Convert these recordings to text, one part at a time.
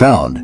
found.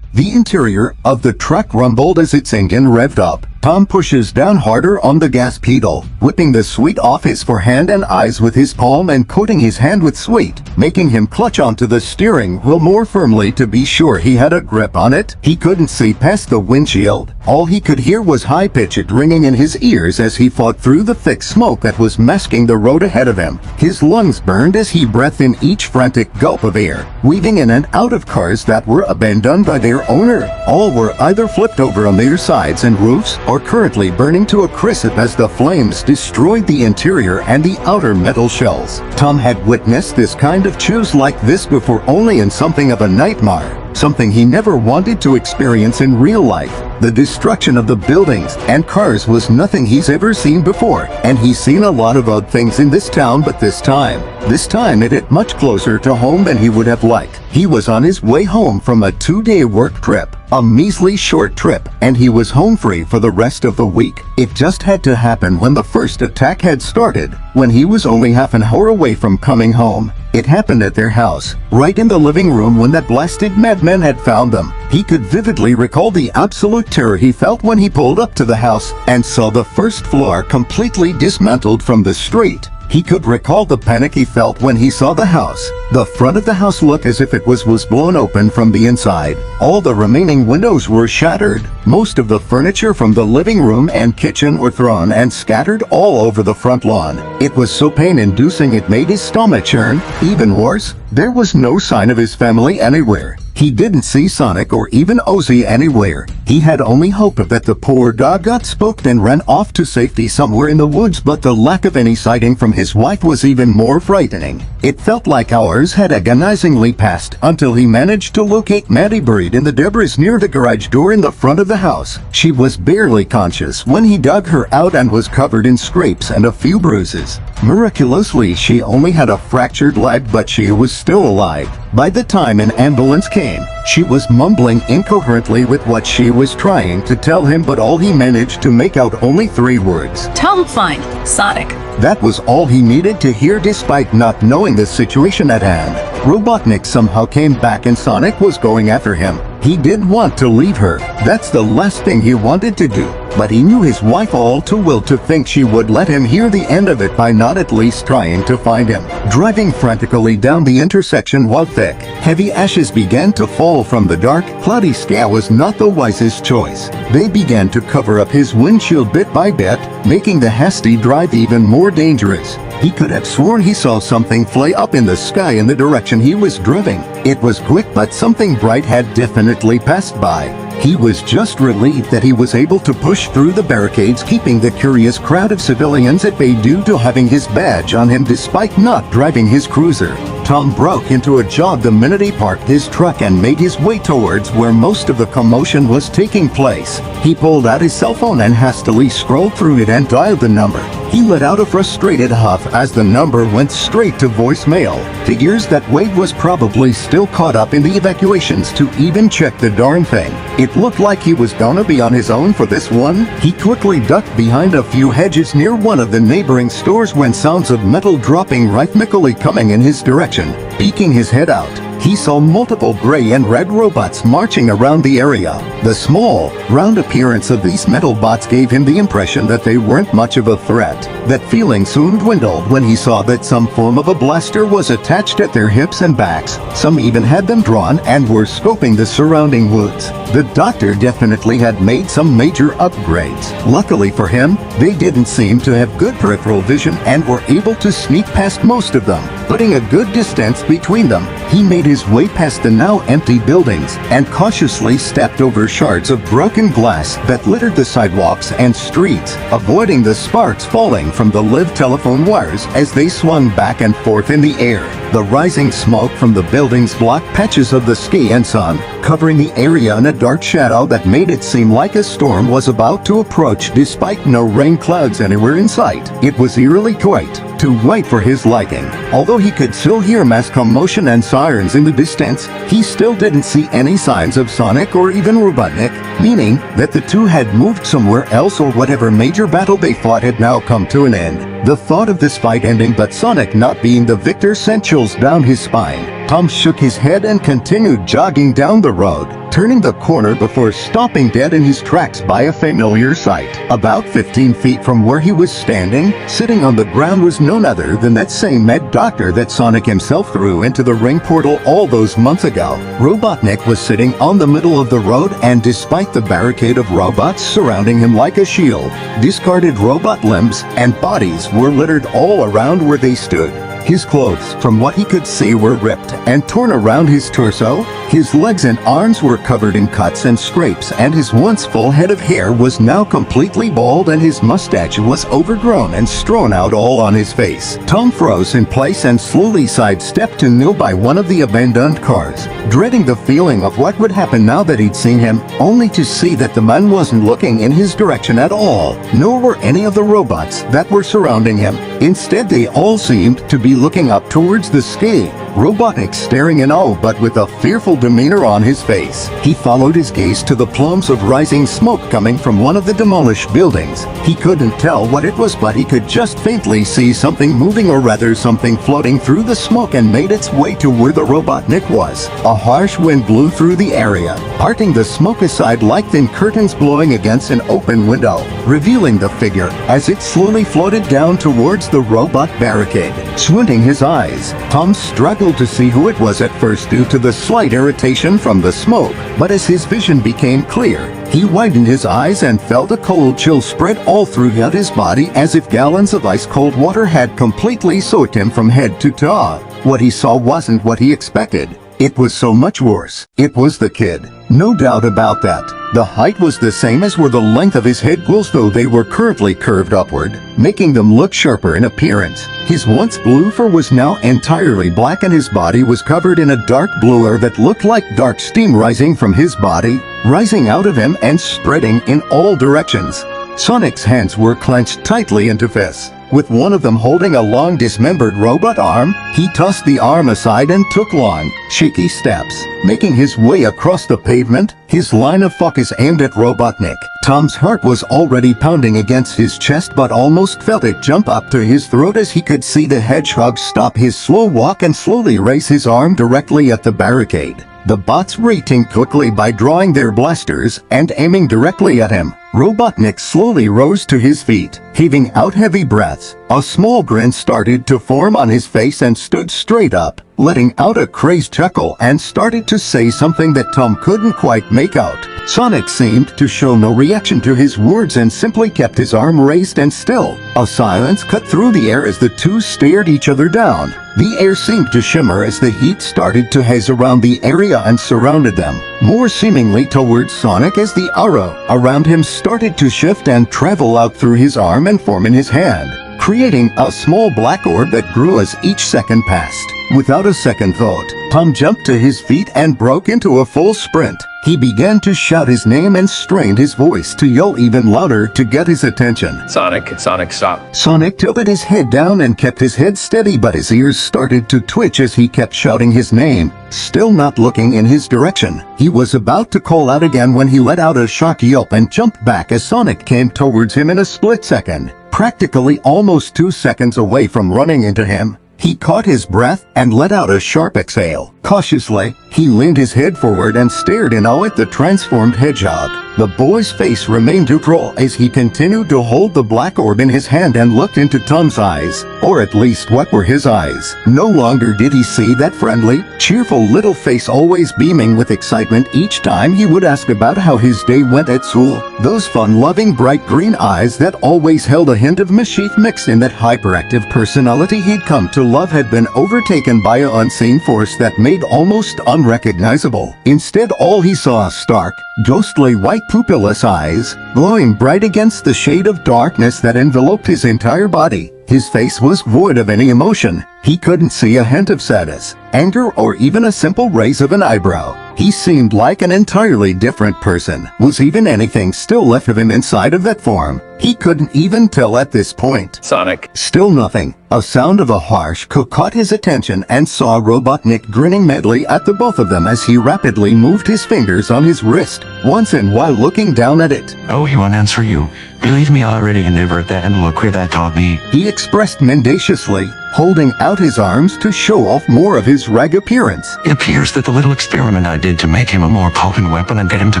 The interior of the truck rumbled as its engine revved up. Tom pushes down harder on the gas pedal, whipping the sweet off his forehand and eyes with his palm and coating his hand with sweet, making him clutch onto the steering wheel more firmly to be sure he had a grip on it. He couldn't see past the windshield. All he could hear was high-pitched ringing in his ears as he fought through the thick smoke that was masking the road ahead of him. His lungs burned as he breathed in each frantic gulp of air, weaving in and out of cars that were abandoned by their owner. All were either flipped over on their sides and roofs, or currently burning to a crisp as the flames destroyed the interior and the outer metal shells. Tom had witnessed this kind of choose like this before, only in something of a nightmare. Something he never wanted to experience in real life. The destruction of the buildings and cars was nothing he's ever seen before, and he's seen a lot of odd things in this town, but this time it hit much closer to home than he would have liked. He was on his way home from a 2-day work trip, a measly short trip, and he was home free for the rest of the week. It just had to happen when the first attack had started, when he was only half an hour away from coming home. It happened at their house, right in the living room when that blasted madman had found them. He could vividly recall the absolute terror he felt when he pulled up to the house and saw the first floor completely dismantled from the street. He could recall the panic he felt when he saw the house. The front of the house looked as if it was blown open from the inside. All the remaining windows were shattered. Most of the furniture from the living room and kitchen were thrown and scattered all over the front lawn. It was so pain-inducing it made his stomach churn. Even worse, there was no sign of his family anywhere. He didn't see Sonic or even Ozzy anywhere. He had only hope that the poor dog got spooked and ran off to safety somewhere in the woods, but the lack of any sighting from his wife was even more frightening. It felt like hours had agonizingly passed until he managed to locate Maddie buried in the debris near the garage door in the front of the house. She was barely conscious when he dug her out and was covered in scrapes and a few bruises. Miraculously, she only had a fractured leg, but she was still alive. By the time an ambulance came, she was mumbling incoherently with what she was trying to tell him, but all he managed to make out only 3 words. Tom, find Sonic. That was all he needed to hear despite not knowing the situation at hand. Robotnik somehow came back and Sonic was going after him. He didn't want to leave her. That's the last thing he wanted to do. But he knew his wife all too well to think she would let him hear the end of it by not at least trying to find him. Driving frantically down the intersection while thick, heavy ashes began to fall from the dark, cloudy sky was not the wisest choice. They began to cover up his windshield bit by bit, making the hasty drive even more dangerous. He could have sworn he saw something fly up in the sky in the direction he was driving. It was quick, but something bright had definitely passed by. He was just relieved that he was able to push through the barricades, keeping the curious crowd of civilians at bay due to having his badge on him despite not driving his cruiser. Tom broke into a jog the minute he parked his truck and made his way towards where most of the commotion was taking place. He pulled out his cell phone and hastily scrolled through it and dialed the number. He let out a frustrated huff as the number went straight to voicemail. Figures that Wade was probably still caught up in the evacuations to even check the darn thing. It looked like he was gonna be on his own for this one. He quickly ducked behind a few hedges near one of the neighboring stores when sounds of metal dropping rhythmically coming in his direction. Peeking his head out, he saw multiple gray and red robots marching around the area. The small, round appearance of these metal bots gave him the impression that they weren't much of a threat. That feeling soon dwindled when he saw that some form of a blaster was attached at their hips and backs. Some even had them drawn and were scoping the surrounding woods. The doctor definitely had made some major upgrades. Luckily for him, they didn't seem to have good peripheral vision and were able to sneak past most of them. Putting a good distance between them, he made his way past the now empty buildings and cautiously stepped over shards of broken glass that littered the sidewalks and streets, avoiding the sparks falling from the live telephone wires as they swung back and forth in the air. The rising smoke from the buildings blocked patches of the sky and sun, covering the area in a dark shadow that made it seem like a storm was about to approach despite no rain clouds anywhere in sight. It was eerily quiet, too white for his liking. Although he could still hear mass commotion and sirens in the distance, he still didn't see any signs of Sonic or even Robotnik, meaning that the two had moved somewhere else, or whatever major battle they fought had now come to an end. The thought of this fight ending but Sonic not being the victor sent chills down his spine. Tom shook his head and continued jogging down the road, turning the corner before stopping dead in his tracks by a familiar sight. About 15 feet from where he was standing, sitting on the ground, was none other than that same Mad Doctor that Sonic himself threw into the ring portal all those months ago. Robotnik was sitting on the middle of the road, and despite the barricade of robots surrounding him like a shield, discarded robot limbs and bodies were littered all around where they stood. His clothes, from what he could see, were ripped and torn around his torso. His legs and arms were covered in cuts and scrapes, and his once full head of hair was now completely bald, and his mustache was overgrown and strewn out all on his face. Tom froze in place and slowly sidestepped to kneel by one of the abandoned cars, dreading the feeling of what would happen now that he'd seen him, only to see that the man wasn't looking in his direction at all, nor were any of the robots that were surrounding him. Instead, they all seemed to be looking up towards the sky, Robotnik staring in awe but with a fearful demeanor on his face. He followed his gaze to the plumes of rising smoke coming from one of the demolished buildings. He couldn't tell what it was, but he could just faintly see something moving, or rather something floating through the smoke, and made its way to where the Robotnik was. A harsh wind blew through the area, parting the smoke aside like thin curtains blowing against an open window, revealing the figure as it slowly floated down towards the robot barricade. Squinting his eyes, Tom struggled to see who it was at first due to the slight irritation from the smoke, but as his vision became clear, he widened his eyes and felt a cold chill spread all throughout his body, as if gallons of ice-cold water had completely soaked him from head to toe. What he saw wasn't what he expected. It was so much worse. It was the kid. No doubt about that. The height was the same as were the length of his head quills, though they were curved upward, making them look sharper in appearance. His once blue fur was now entirely black, and his body was covered in a dark blue air that looked like dark steam rising from his body, rising out of him and spreading in all directions. Sonic's hands were clenched tightly into fists. With one of them holding a long dismembered robot arm, he tossed the arm aside and took long, shaky steps, making his way across the pavement, his line of focus aimed at Robotnik. Tom's heart was already pounding against his chest, but almost felt it jump up to his throat as he could see the hedgehog stop his slow walk and slowly raise his arm directly at the barricade. The bots rating quickly by drawing their blasters and aiming directly at him. Robotnik slowly rose to his feet, heaving out heavy breaths. A small grin started to form on his face and stood straight up, letting out a crazed chuckle, and started to say something that Tom couldn't quite make out. Sonic seemed to show no reaction to his words and simply kept his arm raised and still. A silence cut through the air as the two stared each other down. The air seemed to shimmer as the heat started to haze around the area and surrounded them, more seemingly towards Sonic as the aura around him started to shift and travel out through his arm and form in his hand, creating a small black orb that grew as each second passed. Without a second thought, Tom jumped to his feet and broke into a full sprint. He began to shout his name and strained his voice to yell even louder to get his attention. Sonic, stop. Sonic tilted his head down and kept his head steady, but his ears started to twitch as he kept shouting his name, still not looking in his direction. He was about to call out again when he let out a shocked yelp and jumped back as Sonic came towards him in a split second, practically almost 2 seconds away from running into him. He caught his breath and let out a sharp exhale. Cautiously, he leaned his head forward and stared in awe at the transformed hedgehog. The boy's face remained neutral as he continued to hold the black orb in his hand and looked into Tom's eyes, or at least what were his eyes. No longer did he see that friendly, cheerful little face always beaming with excitement each time he would ask about how his day went at school. Those fun-loving bright green eyes that always held a hint of mischief mixed in that hyperactive personality he'd come to love had been overtaken by an unseen force that made almost unrecognizable. Instead, all he saw stark, ghostly white pupilless eyes, glowing bright against the shade of darkness that enveloped his entire body. His face was void of any emotion. He couldn't see a hint of sadness, anger, or even a simple raise of an eyebrow. He seemed like an entirely different person. Was even anything still left of him inside of that form? He couldn't even tell at this point. Sonic. Still nothing. A sound of a harsh cook caught his attention and saw Robotnik grinning madly at the both of them as he rapidly moved his fingers on his wrist, once and while looking down at it. Oh, he won't answer you. Believe me already, and never that, and look where that got me. He expressed mendaciously, holding out his arms to show off more of his rag appearance. It appears that the little experiment I did to make him a more potent weapon and get him to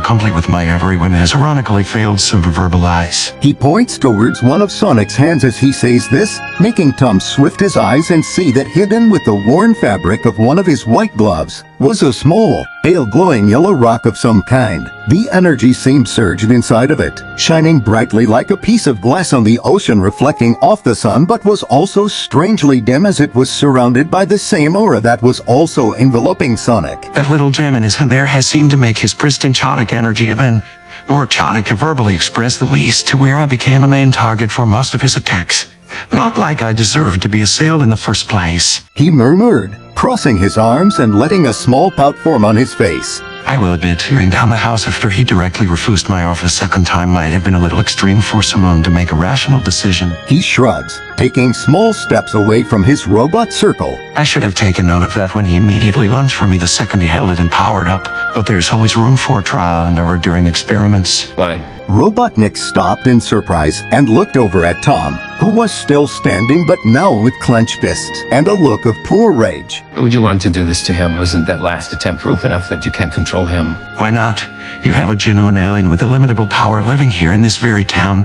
complete with my every whim has ironically failed to verbalize. He points towards one of Sonic's hands as he says this, making Tom swift his eyes and see that hidden with the worn fabric of one of his white gloves was a small, pale glowing yellow rock of some kind. The energy seemed surged inside of it, shining brightly like a piece of glass on the ocean reflecting off the sun, but was also strangely dim as it was surrounded by the same aura that was also enveloping Sonic. That little gem in his hand there has seemed to make his pristine chonic energy even more chonic to verbally express the least, to where I became a main target for most of his attacks. Not like I deserved to be assailed in the first place. He murmured, crossing his arms and letting a small pout form on his face. I will admit, tearing down the house after he directly refused my offer a second time might have been a little extreme for someone to make a rational decision. He shrugs, taking small steps away from his robot circle. I should have taken note of that when he immediately lunged for me the second he held it and powered up, but there's always room for trial and error during experiments. Why? Robotnik stopped in surprise and looked over at Tom, who was still standing but now with clenched fists and a look of pure rage. Would you want to do this to him? Wasn't that last attempt proof enough that you can't control him? Why not? You have a genuine alien with illimitable power living here in this very town.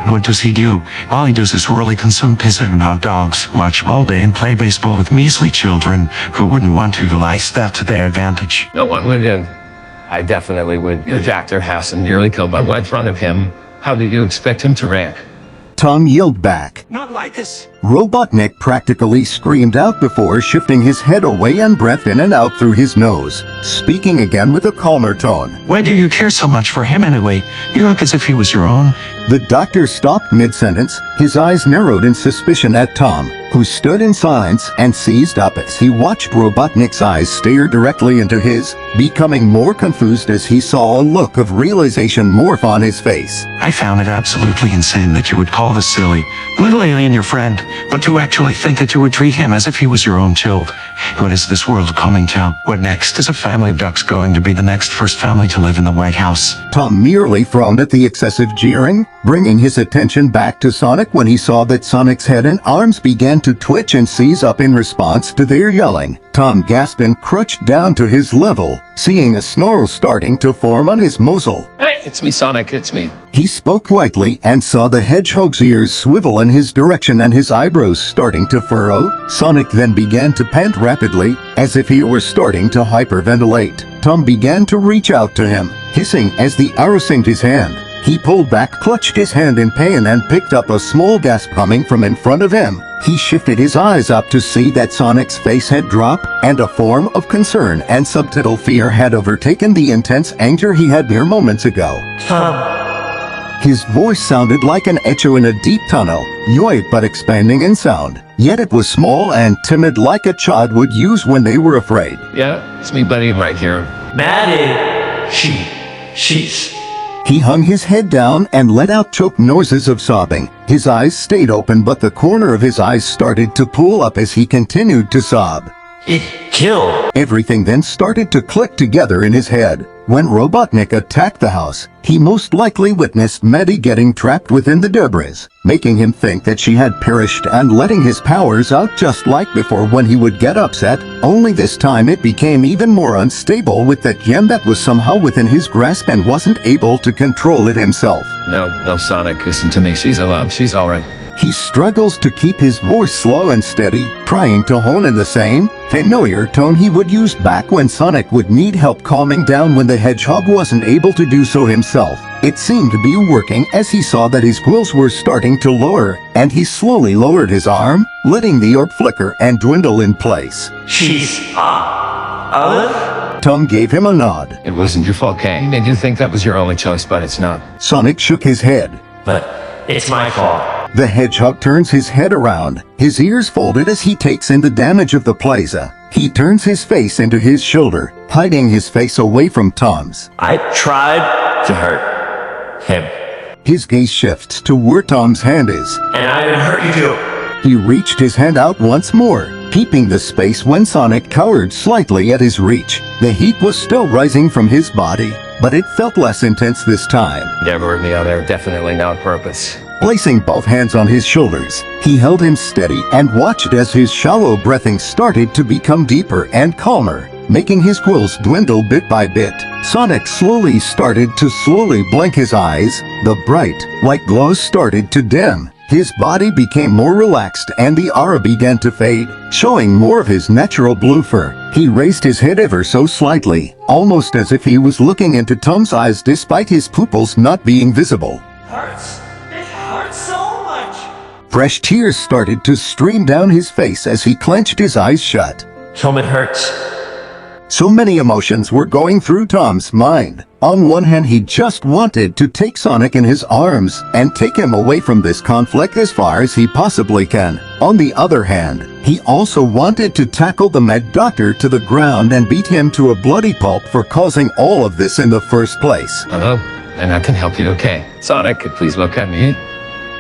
What does he do? All he does is really consume pizza and hot dogs, watch all day and play baseball with measly children who wouldn't want to utilize that to their advantage. No one would. I definitely would. Dr. Hassan nearly killed my wife in front of him. How did you expect him to react? Tom yelled back. Not like this. Robotnik practically screamed out before shifting his head away and breath in and out through his nose, speaking again with a calmer tone. Why do you care so much for him anyway? You look as if he was your own. The doctor stopped mid-sentence, his eyes narrowed in suspicion at Tom, who stood in silence and seized up as he watched Robotnik's eyes stare directly into his, becoming more confused as he saw a look of realization morph on his face. I found it absolutely insane that you would call this silly little alien your friend, but to actually think that you would treat him as if he was your own child. What is this world coming to? What next? Is a family of ducks going to be the next first family to live in the White House? Tom merely frowned at the excessive jeering, bringing his attention back to Sonic when he saw that Sonic's head and arms began to twitch and seize up in response to their yelling. Tom gasped and crouched down to his level, seeing a snarl starting to form on his muzzle. Hey, it's me, Sonic, it's me. He spoke quietly and saw the hedgehog's ears swivel in his direction and his eyebrows starting to furrow. Sonic then began to pant rapidly, as if he were starting to hyperventilate. Tom began to reach out to him, hissing as the arrow singed his hand. He pulled back, clutched his hand in pain, and picked up a small gas coming from in front of him. He shifted his eyes up to see that Sonic's face had dropped, and a form of concern and subtle fear had overtaken the intense anger he had mere moments ago. His voice sounded like an echo in a deep tunnel, light but expanding in sound. Yet it was small and timid like a child would use when they were afraid. Yeah, it's me, buddy, right here. Maddie! She's... He hung his head down and let out choked noises of sobbing. His eyes stayed open, but the corner of his eyes started to pull up as he continued to sob. It killed. Everything then started to click together in his head. When Robotnik attacked the house, he most likely witnessed Maddie getting trapped within the debris, making him think that she had perished and letting his powers out just like before when he would get upset, only this time it became even more unstable with that gem that was somehow within his grasp and wasn't able to control it himself. No, Sonic, listen to me. She's alive. She's alright. He struggles to keep his voice slow and steady, trying to hone in the same familiar tone he would use back when Sonic would need help calming down when the hedgehog wasn't able to do so himself. It seemed to be working as he saw that his quills were starting to lower, and he slowly lowered his arm, letting the orb flicker and dwindle in place. She's Olive? Tom gave him a nod. It wasn't your fault, Kay. Made you think that was your only choice, but it's not. Sonic shook his head. But it's my fault. The hedgehog turns his head around, his ears folded as he takes in the damage of the plaza. He turns his face into his shoulder, hiding his face away from Tom's. I tried to hurt him. His gaze shifts to where Tom's hand is. And I didn't hurt you too. He reached his hand out once more, peeping the space when Sonic cowered slightly at his reach. The heat was still rising from his body, but it felt less intense this time. Never hurt me out there. Definitely not purpose. Placing both hands on his shoulders, he held him steady and watched as his shallow breathing started to become deeper and calmer, making his quills dwindle bit by bit. Sonic slowly started to blink his eyes. The bright, white glow started to dim. His body became more relaxed and the aura began to fade, showing more of his natural blue fur. He raised his head ever so slightly, almost as if he was looking into Tom's eyes despite his pupils not being visible. Hurts. It hurts so much. Fresh tears started to stream down his face as he clenched his eyes shut. Tom, it hurts. So many emotions were going through Tom's mind. On one hand, he just wanted to take Sonic in his arms and take him away from this conflict as far as he possibly can. On the other hand, he also wanted to tackle the Mad Doctor to the ground and beat him to a bloody pulp for causing all of this in the first place. Hello? And I can help you, okay? Sonic, please look at me.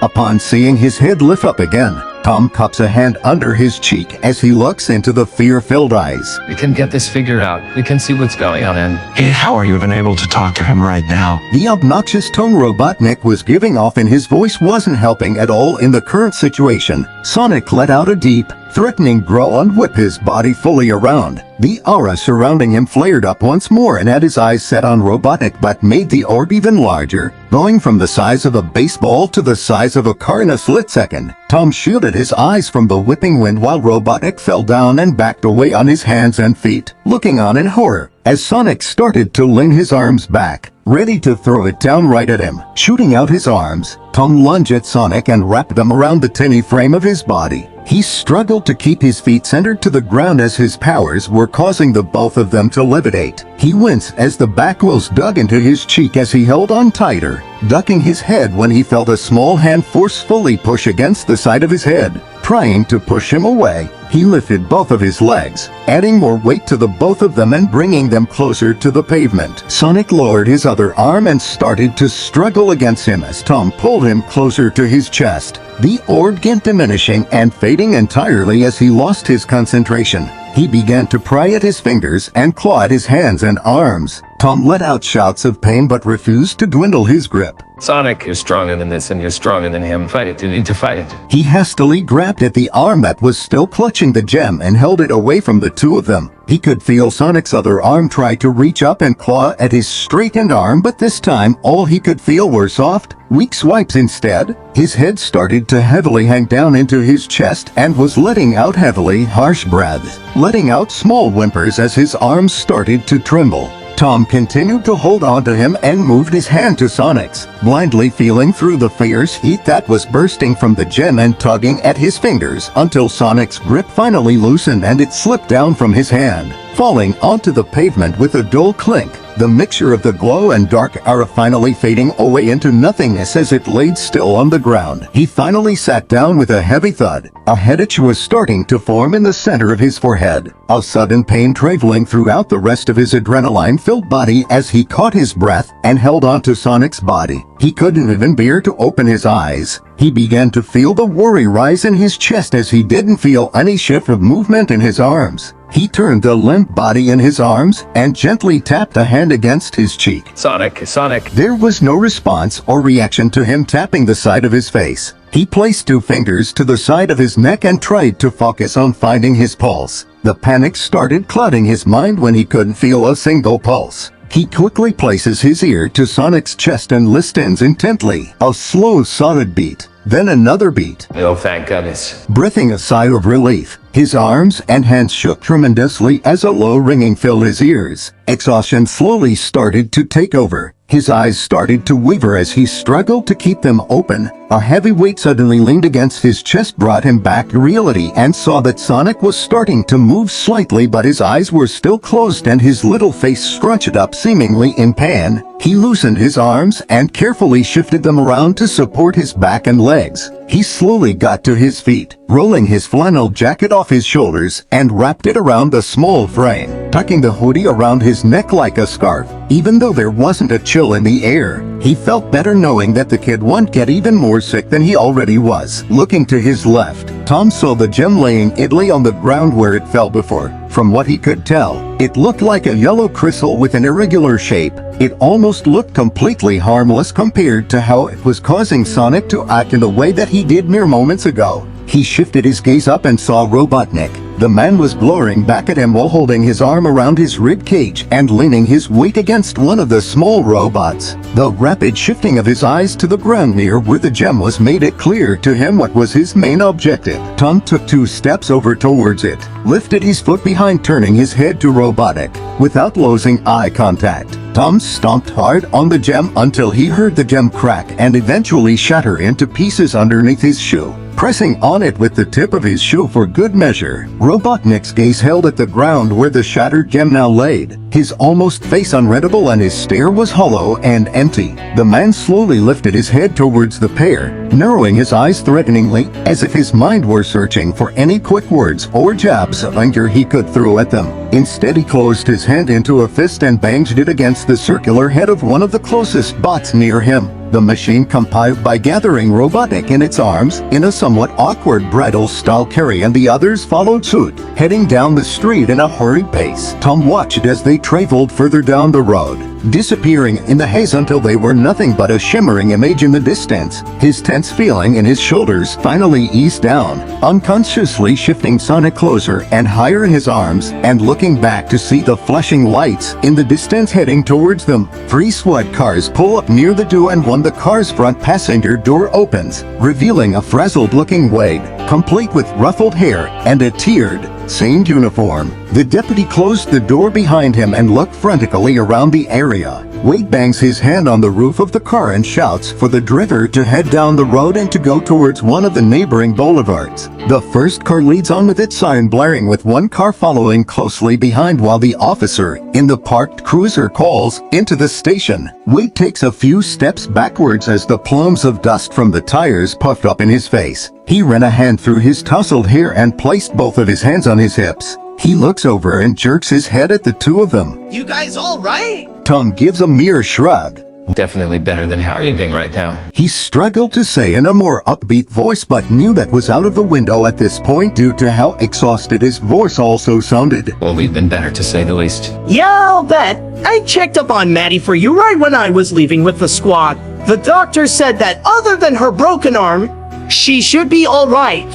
Upon seeing his head lift up again, Tom cups a hand under his cheek as he looks into the fear-filled eyes. We can get this figured out. We can see what's going on and... Hey, how are you even able to talk to him right now? The obnoxious tone Robotnik was giving off in his voice wasn't helping at all in the current situation. Sonic let out a deep, threatening growl and whipped his body fully around. The aura surrounding him flared up once more and had his eyes set on Robotnik but made the orb even larger, going from the size of a baseball to the size of a car in a split second. Tom shielded his eyes from the whipping wind while Robotnik fell down and backed away on his hands and feet, looking on in horror as Sonic started to lean his arms back, ready to throw it down right at him. Shooting out his arms, Tom lunged at Sonic and wrapped them around the tiny frame of his body. He struggled to keep his feet centered to the ground as his powers were causing the both of them to levitate. He winced as the back wheels dug into his cheek as he held on tighter, ducking his head when he felt a small hand forcefully push against the side of his head. Trying to push him away, he lifted both of his legs, adding more weight to the both of them and bringing them closer to the pavement. Sonic lowered his other arm and started to struggle against him as Tom pulled him closer to his chest. The orb began diminishing and fading entirely as he lost his concentration. He began to pry at his fingers and claw at his hands and arms. Tom let out shouts of pain but refused to dwindle his grip. Sonic, you're stronger than this and you're stronger than him. Fight it. You need to fight it. He hastily grabbed at the arm that was still clutching the gem and held it away from the two of them. He could feel Sonic's other arm try to reach up and claw at his straightened arm, but this time all he could feel were soft, weak swipes instead. His head started to heavily hang down into his chest and was letting out heavily harsh breaths, letting out small whimpers as his arms started to tremble. Tom continued to hold on to him and moved his hand to Sonic's, blindly feeling through the fierce heat that was bursting from the gem and tugging at his fingers until Sonic's grip finally loosened and it slipped down from his hand, falling onto the pavement with a dull clink. The mixture of the glow and dark aura finally fading away into nothingness as it laid still on the ground. He finally sat down with a heavy thud. A headache was starting to form in the center of his forehead, a sudden pain traveling throughout the rest of his adrenaline-filled body as he caught his breath and held onto Sonic's body. He couldn't even bear to open his eyes. He began to feel the worry rise in his chest as he didn't feel any shift of movement in his arms. He turned the limp body in his arms and gently tapped a hand against his cheek. Sonic, Sonic. There was no response or reaction to him tapping the side of his face. He placed 2 fingers to the side of his neck and tried to focus on finding his pulse. The panic started clouding his mind when he couldn't feel a single pulse. He quickly places his ear to Sonic's chest and listens intently. A slow, solid beat, then another beat. Oh, thank goodness. Breathing a sigh of relief, his arms and hands shook tremendously as a low ringing filled his ears. Exhaustion slowly started to take over. His eyes started to waver as he struggled to keep them open. A heavy weight suddenly leaned against his chest, brought him back to reality, and saw that Sonic was starting to move slightly, but his eyes were still closed and his little face scrunched up seemingly in pain. He loosened his arms and carefully shifted them around to support his back and legs. He slowly got to his feet, rolling his flannel jacket off his shoulders and wrapped it around the small frame, tucking the hoodie around his neck like a scarf. Even though there wasn't a chill in the air, he felt better knowing that the kid wouldn't get even more sick than he already was. Looking to his left, Tom saw the gem laying idly on the ground where it fell before. From what he could tell, it looked like a yellow crystal with an irregular shape. It almost looked completely harmless compared to how it was causing Sonic to act in the way that he did mere moments ago. He shifted his gaze up and saw Robotnik. The man was glowering back at him while holding his arm around his rib cage and leaning his weight against one of the small robots. The rapid shifting of his eyes to the ground near where the gem was made it clear to him what was his main objective. Tom took 2 steps over towards it, lifted his foot behind, turning his head to Robotnik. Without losing eye contact, Tom stomped hard on the gem until he heard the gem crack and eventually shatter into pieces underneath his shoe. Pressing on it with the tip of his shoe for good measure, Robotnik's gaze held at the ground where the shattered gem now laid, his almost face unreadable and his stare was hollow and empty. The man slowly lifted his head towards the pair, narrowing his eyes threateningly, as if his mind were searching for any quick words or jabs of anger he could throw at them. Instead, he closed his hand into a fist and banged it against the circular head of one of the closest bots near him. The machine complied by gathering Robotnik in its arms in a somewhat awkward bridal-style carry, and the others followed suit, heading down the street in a hurried pace. Tom watched as they traveled further down the road, disappearing in the haze until they were nothing but a shimmering image in the distance. His tense feeling in his shoulders finally eased down, unconsciously shifting Sonic closer and higher in his arms and looking back to see the flashing lights in the distance heading towards them. 3 SWAT cars pull up near the door and the car's front passenger door opens, revealing a frazzled-looking Wade, complete with ruffled hair and a tiered, stained uniform. The deputy closed the door behind him and looked frantically around the area. Wade bangs his hand on the roof of the car and shouts for the driver to head down the road and to go towards one of the neighboring boulevards. The first car leads on with its siren blaring, with 1 car following closely behind while the officer in the parked cruiser calls into the station. Wade takes a few steps backwards as the plumes of dust from the tires puffed up in his face. He ran a hand through his tousled hair and placed both of his hands on his hips. He looks over and jerks his head at the 2 of them. You guys all right? Tom gives a mere shrug. Definitely better than how are you doing right now? He struggled to say in a more upbeat voice, but knew that was out of the window at this point due to how exhausted his voice also sounded. Well, we've been better to say the least. Yeah, I'll bet. I checked up on Maddie for you right when I was leaving with the squad. The doctor said that other than her broken arm, she should be all right.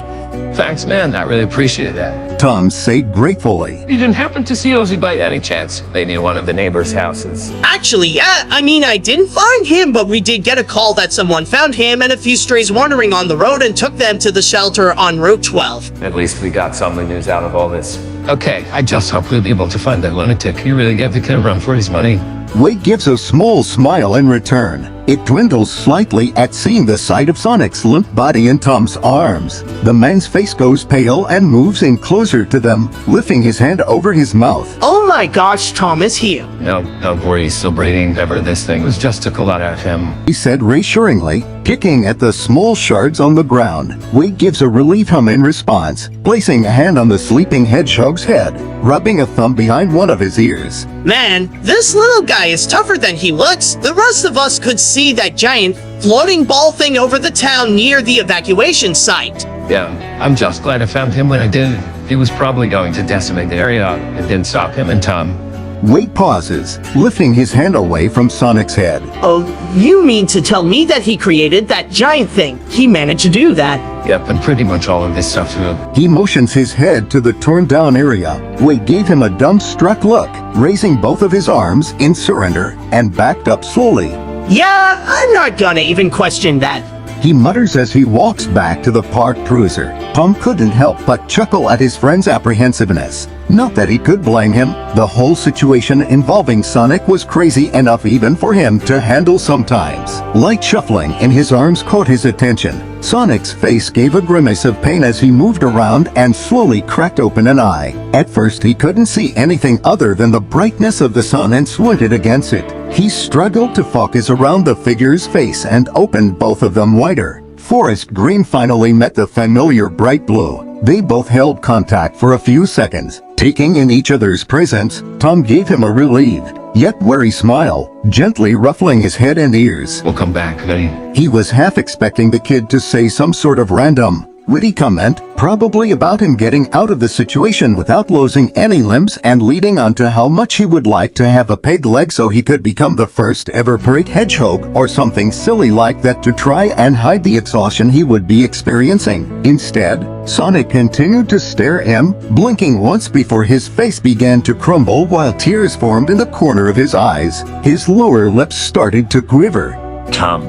Thanks, man. I really appreciate that. Tom said gratefully. You didn't happen to see Ozzy by any chance? They near one of the neighbors' houses. Actually, yeah, I didn't find him, but we did get a call that someone found him and a few strays wandering on the road and took them to the shelter on Route 12. At least we got some news out of all this. Okay, I just hope we'll be able to find that lunatic. He really gave the kid a run for his money. Wade gives a small smile in return. It dwindles slightly at seeing the sight of Sonic's limp body in Tom's arms. The man's face goes pale and moves in closer to them, lifting his hand over his mouth. Oh my gosh, Tom is here. No, don't worry, he's still breathing. Ever this thing was just took a lot out of him. He said reassuringly. kicking at the small shards on the ground. Wade gives a relief hum in response, placing a hand on the sleeping hedgehog's head, rubbing a thumb behind one of his ears. Man, this little guy is tougher than he looks. The rest of us could see that giant floating ball thing over the town near the evacuation site. Yeah, I'm just glad I found him when I did. He was probably going to decimate the area. It didn't stop him and Tom. Wade pauses, lifting his hand away from Sonic's head. Oh, you mean to tell me that he created that giant thing? He managed to do that. Yep, and pretty much all of this stuff too. He motions his head to the torn down area. Wade gave him a dumbstruck look, raising both of his arms in surrender, and backed up slowly. Yeah, I'm not gonna even question that. He mutters as he walks back to the parked cruiser. Tom couldn't help but chuckle at his friend's apprehensiveness. Not that he could blame him. The whole situation involving Sonic was crazy enough even for him to handle sometimes. Light shuffling in his arms caught his attention. Sonic's face gave a grimace of pain as he moved around and slowly cracked open an eye. At first he couldn't see anything other than the brightness of the sun and squinted against it. He struggled to focus around the figure's face and opened both of them wider. Forest green finally met the familiar bright blue. They both held contact for a few seconds. Taking in each other's presence, Tom gave him a relieved, yet wary smile, gently ruffling his head and ears. We'll come back, buddy. He was half expecting the kid to say some sort of random, witty comment, probably about him getting out of the situation without losing any limbs and leading on to how much he would like to have a peg leg so he could become the first ever great hedgehog or something silly like that to try and hide the exhaustion he would be experiencing. Instead, Sonic continued to stare at him, blinking once before his face began to crumble while tears formed in the corner of his eyes. His lower lips started to quiver. Tom,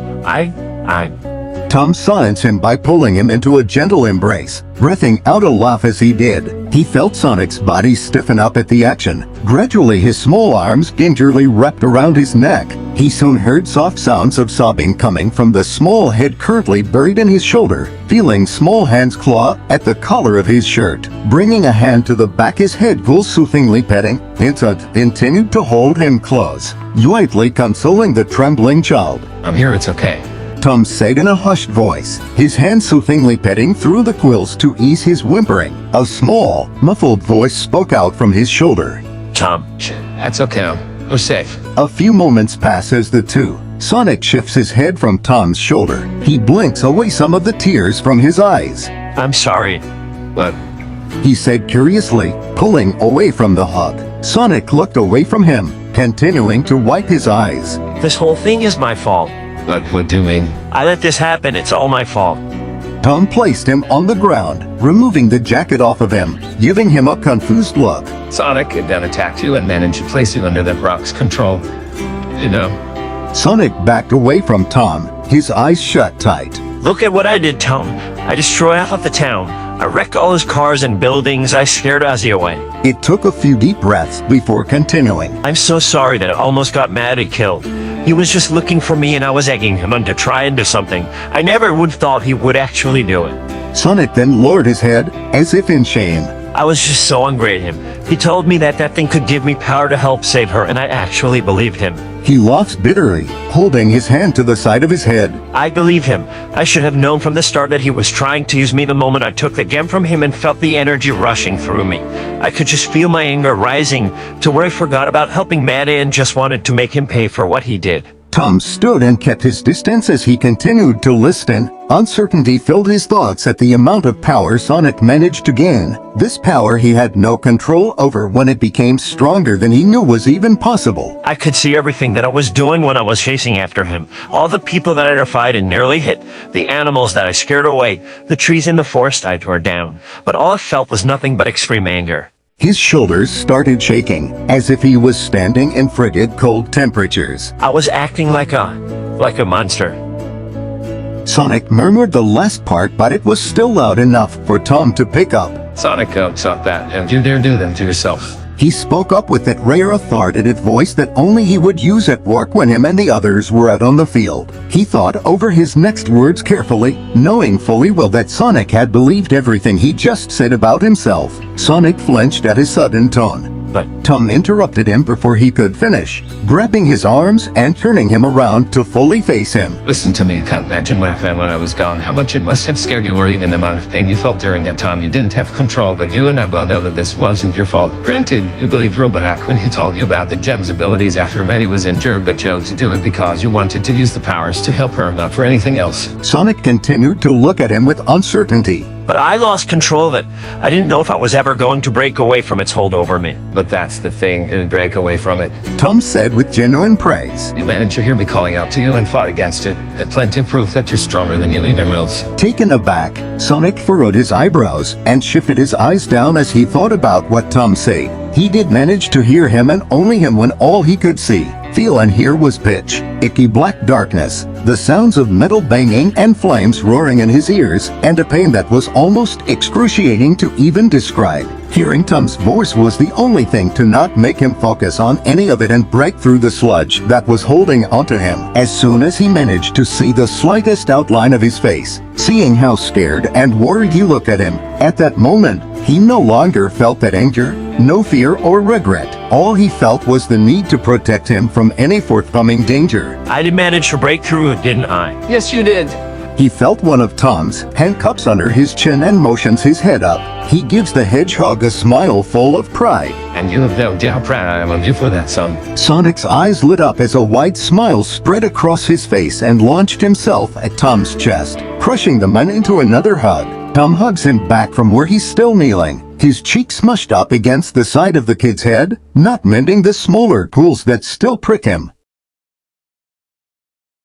Tom silenced him by pulling him into a gentle embrace, breathing out a laugh as he did. He felt Sonic's body stiffen up at the action. Gradually his small arms gingerly wrapped around his neck. He soon heard soft sounds of sobbing coming from the small head currently buried in his shoulder, feeling small hands claw at the collar of his shirt. Bringing a hand to the back his head cool soothingly petting, Vincent continued to hold him close, lightly consoling the trembling child. I'm here, it's okay. Tom said in a hushed voice, his hand soothingly petting through the quills to ease his whimpering. A small, muffled voice spoke out from his shoulder. Tom. That's okay. We're safe. A few moments pass as the two. Sonic shifts his head from Tom's shoulder. He blinks away some of the tears from his eyes. I'm sorry. But He said curiously, pulling away from the hug. Sonic looked away from him, continuing to wipe his eyes. This whole thing is my fault. we're doing. I let this happen. It's all my fault. Tom placed him on the ground, removing the jacket off of him, giving him a confused look. Sonic had then attacked you and managed to place you under the rock's control. You know. Sonic backed away from Tom, his eyes shut tight. Look at what I did, Tom. I destroyed half of the town. I wrecked all his cars and buildings. I scared Ozzy away. It took a few deep breaths before continuing. I'm so sorry that I almost got mad and killed. He was just looking for me and I was egging him on to try and do something. I never would have thought he would actually do it. Sonic then lowered his head, as if in shame. I was just so angry at him. He told me that that thing could give me power to help save her, and I actually believed him. He laughed bitterly, holding his hand to the side of his head. I believe him. I should have known from the start that he was trying to use me the moment I took the gem from him and felt the energy rushing through me. I could just feel my anger rising to where I forgot about helping Maddie and just wanted to make him pay for what he did. Tom stood and kept his distance as he continued to listen. Uncertainty filled his thoughts at the amount of power Sonic managed to gain. This power he had no control over when it became stronger than he knew was even possible. I could see everything that I was doing when I was chasing after him. All the people that I defied and nearly hit. The animals that I scared away. The trees in the forest I tore down. But all I felt was nothing but extreme anger. His shoulders started shaking, as if he was standing in frigid cold temperatures. I was acting like a monster. Sonic murmured the last part, but it was still loud enough for Tom to pick up. Sonic saw that, and you dare do them to yourself. He spoke up with that rare authoritative voice that only he would use at work when him and the others were out on the field. He thought over his next words carefully, knowing fully well that Sonic had believed everything he just said about himself. Sonic flinched at his sudden tone. but Tom interrupted him before he could finish, grabbing his arms and turning him around to fully face him. Listen to me, I can't imagine what I found when I was gone. How much it must have scared you or even the amount of pain you felt during that time. You didn't have control, but you and I both know that this wasn't your fault. Granted, you believed Robohack when he told you about the gem's abilities after Betty was injured, but chose to do it because you wanted to use the powers to help her, not for anything else. Sonic continued to look at him with uncertainty. but I lost control of it. I didn't know if I was ever going to break away from its hold over me. But that's the thing, and break away from it. Tom said with genuine praise. You managed to hear me calling out to you and fought against it. And plenty of proof that you're stronger than you even wills. Taken aback, Sonic furrowed his eyebrows and shifted his eyes down as he thought about what Tom said. He did manage to hear him, and only him, when all he could see, feel and hear was pitch, icky black darkness, the sounds of metal banging and flames roaring in his ears, and a pain that was almost excruciating to even describe. Hearing Tom's voice was the only thing to not make him focus on any of it and break through the sludge that was holding onto him. As soon as he managed to see the slightest outline of his face, seeing how scared and worried you looked at him, at that moment, he no longer felt that anger, no fear or regret. All he felt was the need to protect him from any forthcoming danger. I did manage to break through it, didn't I? Yes, you did. He felt one of Tom's handcuffs under his chin and motions his head up. He gives the hedgehog a smile full of pride. And you have no idea how proud I am of you for that, son. Sonic's eyes lit up as a wide smile spread across his face and launched himself at Tom's chest, crushing the man into another hug. Tom hugs him back from where he's still kneeling, his cheek smushed up against the side of the kid's head, not mending the smaller pools that still prick him.